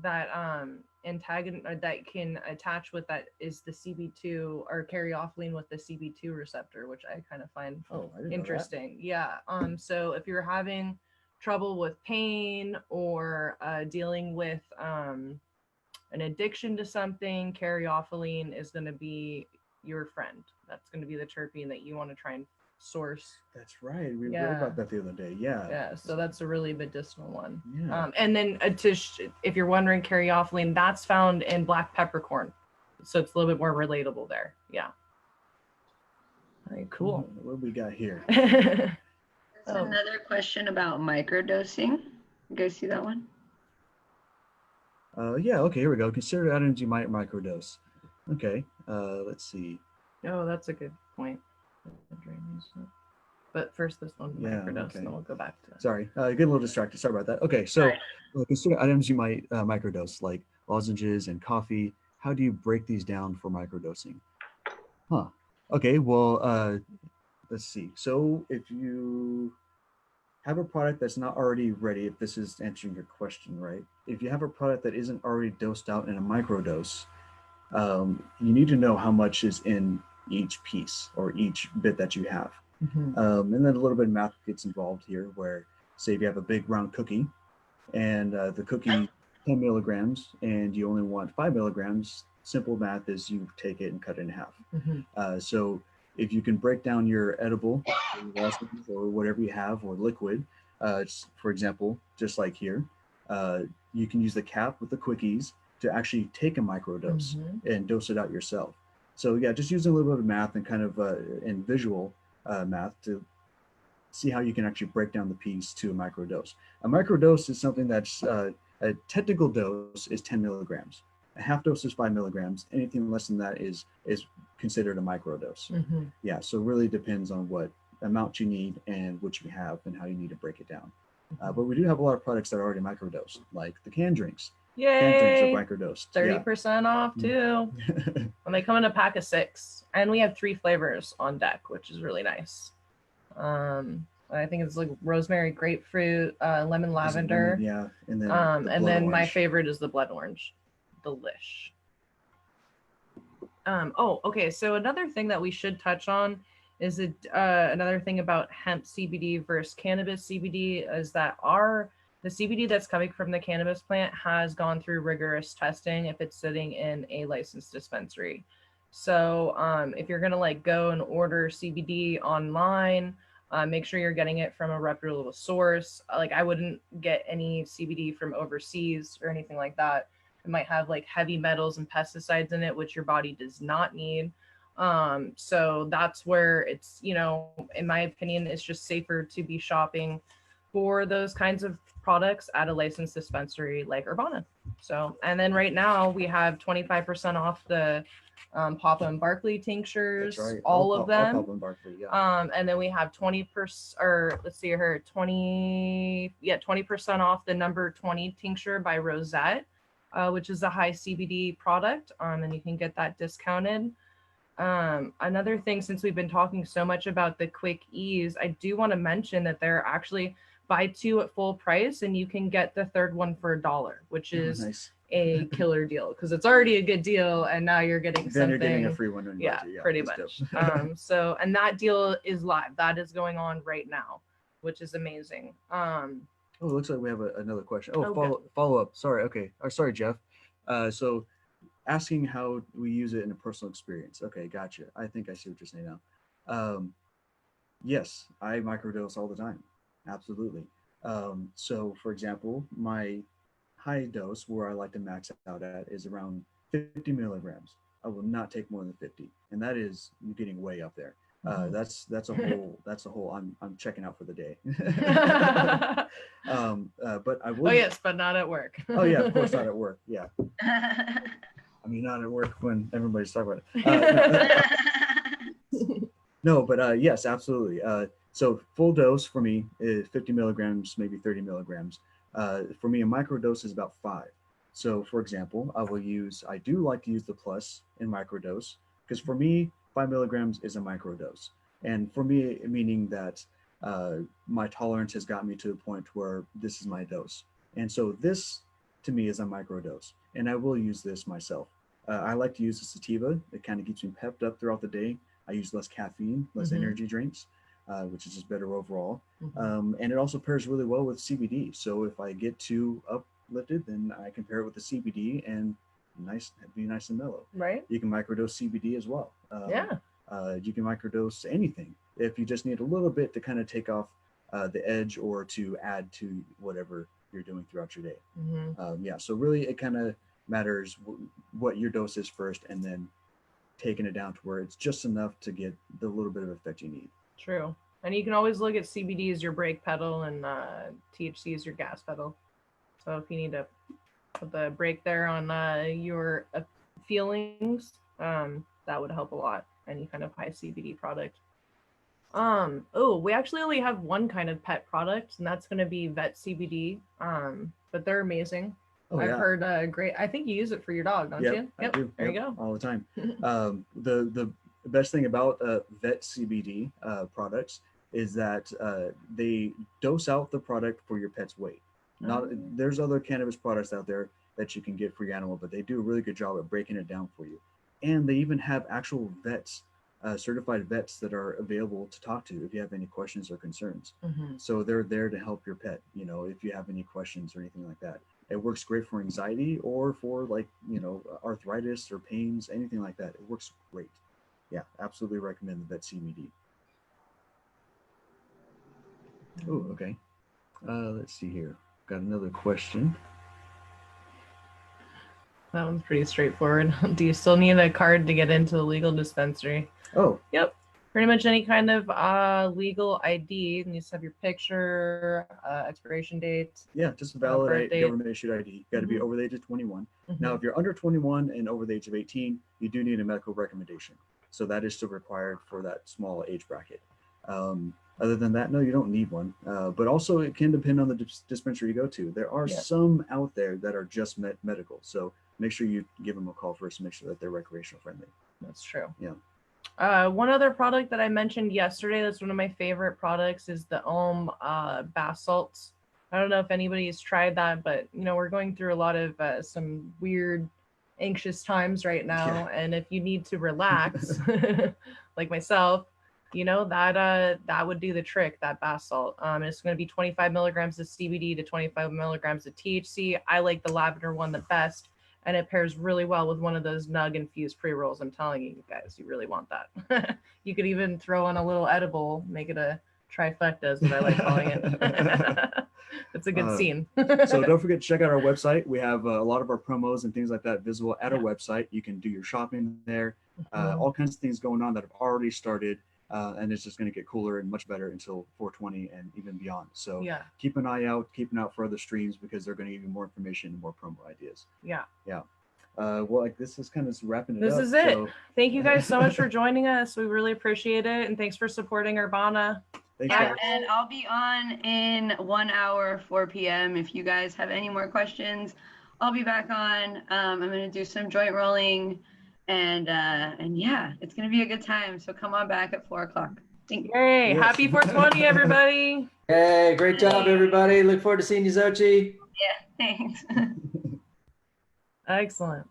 that that can attach with that is the CB2 or caryophyllene with the CB2 receptor, which I kind of find interesting. Yeah. So if you're having trouble with pain or dealing with an addiction to something, caryophyllene is going to be your friend. That's going to be the terpene that you want to try and source. That's right. We read about that the other day. Yeah. Yeah. So that's a really medicinal one. Yeah. And then if you're wondering, caryophyllene, that's found in black peppercorn. So it's a little bit more relatable there. Yeah. All right, cool. What we got here? There's another question about microdosing. You guys see that one? Yeah, okay, here we go. Consider items you might microdose. Okay, let's see. Oh, that's a good point. But first, this one microdose, and then we'll go back to that. Sorry, getting a little distracted. Sorry about that. Okay, so consider items you might microdose, like lozenges and coffee. How do you break these down for microdosing? Huh. Okay, well, let's see. So if you have a product that's not already ready, if this is answering your question, right? If you have a product that isn't already dosed out in a microdose, you need to know how much is in each piece or each bit that you have. And then a little bit of math gets involved here, where say if you have a big round cookie and the cookie 10 milligrams and you only want 5 milligrams, simple math is you take it and cut it in half. So if you can break down your edible or whatever you have or liquid, for example, just like here, you can use the cap with the quickies to actually take a microdose and dose it out yourself. So yeah, just using a little bit of math and kind of and visual math to see how you can actually break down the piece to a microdose. A microdose is something that's a technical dose is 10 milligrams. A half dose is 5 milligrams. Anything less than that is considered a microdose. Yeah, so it really depends on what amount you need and what you have and how you need to break it down. But we do have a lot of products that are already microdosed, like the canned drinks. Yay! Canned drinks are microdosed. 30% off too. And they come in a pack of 6. And we have 3 flavors on deck, which is really nice. I think it's like rosemary, grapefruit, lemon, lavender. Yeah, and then my favorite is the blood orange. Delish. Okay. So another thing that we should touch on is another thing about hemp CBD versus cannabis CBD is that the CBD that's coming from the cannabis plant has gone through rigorous testing if it's sitting in a licensed dispensary. So if you're gonna go and order CBD online, make sure you're getting it from a reputable source. I wouldn't get any CBD from overseas or anything like that. It might have heavy metals and pesticides in it, which your body does not need. So that's where it's, in my opinion, it's just safer to be shopping for those kinds of products at a licensed dispensary like Urbana. So, and then right now we have 25% off the Papa and Barkley tinctures, That's right. all of them. Papa and Barkley, yeah. And then we have 20%, or let's see here, 20% off the number 20 tincture by Rosette, which is a high CBD product. And you can get that discounted. Another thing, since we've been talking so much about the quick ease, I do want to mention that they're actually buy 2 at full price and you can get the third one for $1, which is nice. A killer deal because it's already a good deal and now you're getting then something. You're getting a free one. Yeah, pretty much. So, and that deal is live. That is going on right now which is amazing. Oh, it looks like we have another question. Oh, Okay. follow up. Sorry. Okay. Sorry, Jeff. So asking how we use it in a personal experience. Okay, gotcha. I think I see what you're saying now. Yes, I microdose all the time. Absolutely. So, for example, my high dose where I like to max out at is around 50 milligrams. I will not take more than 50, and that is getting way up there. That's a whole. I'm checking out for the day. But I would. Oh yes, but not at work. Oh yeah, of course not at work. Yeah. I mean, not at work when everybody's talking about it. No, but yes, absolutely. So full dose for me is 50 milligrams, maybe 30 milligrams. For me, a microdose is about 5. So for example, I do like to use the plus in microdose because for me, 5 milligrams is a microdose. And for me, meaning that my tolerance has got me to the point where this is my dose. And so this to me is a microdose. And I will use this myself. I like to use the sativa. It kind of keeps me pepped up throughout the day. I use less caffeine, less energy drinks, which is just better overall. And it also pairs really well with CBD. So if I get too uplifted, then I can pair it with the CBD and be nice and mellow. Right. You can microdose CBD as well. You can microdose anything if you just need a little bit to kind of take off the edge or to add to whatever you're doing throughout your day. So really it kind of matters what your dose is first, and then taking it down to where it's just enough to get the little bit of effect you need. True. And you can always look at CBD as your brake pedal and THC as your gas pedal. So if you need to put the brake there on your feelings, that would help a lot. Any kind of high CBD product. We actually only have one kind of pet product, and that's going to be vet CBD. But they're amazing. I've heard great. I think you use it for your dog, don't you? Yep, I do. There you go. All the time. The best thing about vet CBD products is that they dose out the product for your pet's weight. There's other cannabis products out there that you can get for your animal, but they do a really good job at breaking it down for you. And they even have actual vets, certified vets that are available to talk to if you have any questions or concerns. So they're there to help your pet, if you have any questions or anything like that. It works great for anxiety or for arthritis or pains, anything like that. It works great. Yeah, absolutely recommend the vet CBD. Oh, okay. Let's see here. Got another question. That one's pretty straightforward. Do you still need a card to get into the legal dispensary? Oh. Yep. Pretty much any kind of legal ID. It needs to have your picture, expiration date. Yeah, just a valid government issued ID. You got to be over the age of 21. Now, if you're under 21 and over the age of 18, you do need a medical recommendation. So that is still required for that small age bracket. Other than that, no, you don't need one. But also it can depend on the dispensary you go to. There are some out there that are just medical. So make sure you give them a call first and make sure that they're recreational friendly. That's true. Yeah. One other product that I mentioned yesterday that's one of my favorite products is the bath salts. I don't know if anybody has tried that, but we're going through a lot of some weird, anxious times right now. And if you need to relax, like myself, that would do the trick, that bath salt. It's going to be 25 milligrams of CBD to 25 milligrams of THC. I like the lavender one the best. And it pairs really well with one of those nug infused pre-rolls. I'm telling you guys, you really want that. You could even throw on a little edible, make it a trifecta is what I like calling it. It's a good scene. So don't forget to check out our website. We have a lot of our promos and things like that visible at our website. You can do your shopping there. All kinds of things going on that have already started. And it's just going to get cooler and much better until 420 and even beyond. So keep an eye out, for other streams because they're going to give you more information and more promo ideas. Yeah. This is kind of wrapping it up. This is it. So, thank you guys so much for joining us. We really appreciate it. And thanks for supporting Urbana. Thanks, guys. And I'll be on in 1 hour, 4 p.m. If you guys have any more questions, I'll be back on. I'm going to do some joint rolling. And yeah, it's going to be a good time. So come on back at 4 o'clock. Thank you. Yay. Yes. Happy 420, everybody. Hey, great job, everybody. Look forward to seeing you, Xochitl. Yeah, thanks. Excellent.